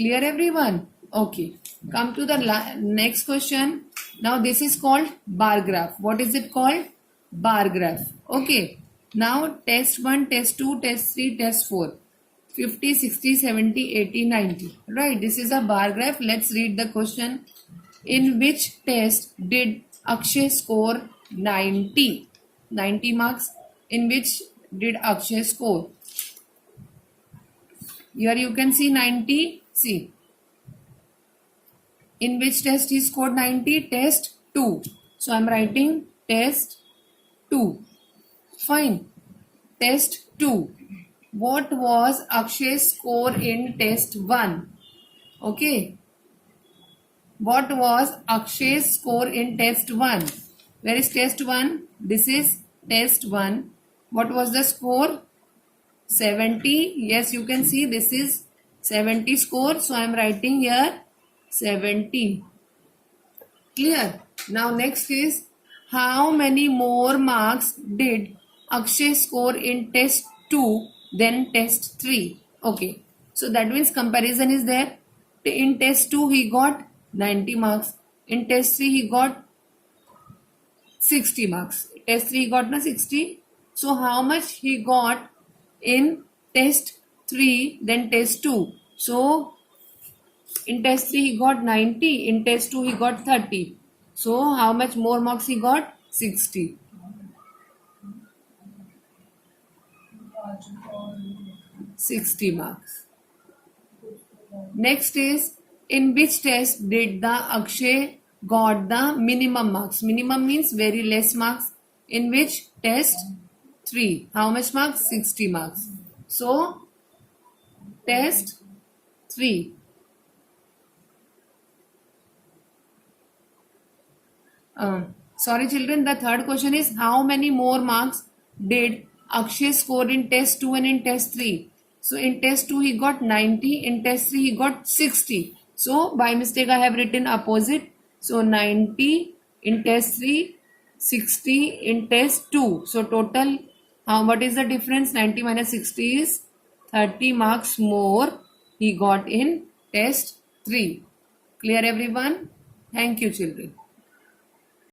Clear everyone? Okay. Come to the next question. Now this is called bar graph. What is it called? Bar graph. Okay. Now test 1, test 2, test 3, test 4. 50, 60, 70, 80, 90. Right. This is a bar graph. Let's read the question. In which test did Akshay score 90? 90 marks. In which did Akshay score? Here you can see 90. See. In which test he scored 90? Test 2. So I am writing test 2. Fine. Test 2. What was Akshay's score in test 1? Okay. What was Akshay's score in test 1? Where is test 1? This is test 1. What was the score? 70. Yes, you can see this is 70 score. So I am writing here 70. Clear? Now next is how many more marks did Akshay score in test 2 than test 3? Okay. So that means comparison is there. In test 2 he got 90 marks. In test 3 he got 60 marks. Test 3 he got 60. So how much he got in test 3 than test 2? So in test 3 he got 90. In test 2 he got 30. So how much more marks he got? 60. Marks. Next is in which test did the Akshay got the minimum marks? Minimum means very less marks. In which test? 3. How much marks? 60 marks. So test 3. Sorry children, the third question is how many more marks did Akshay score in test 2 and in test 3? So in test 2 he got 90, in test 3 he got 60. So by mistake I have written opposite. So 90 in test 3, 60 in test 2. So total, what is the difference? 90 minus 60 is 30 marks more he got in test 3. Clear everyone? Thank you children.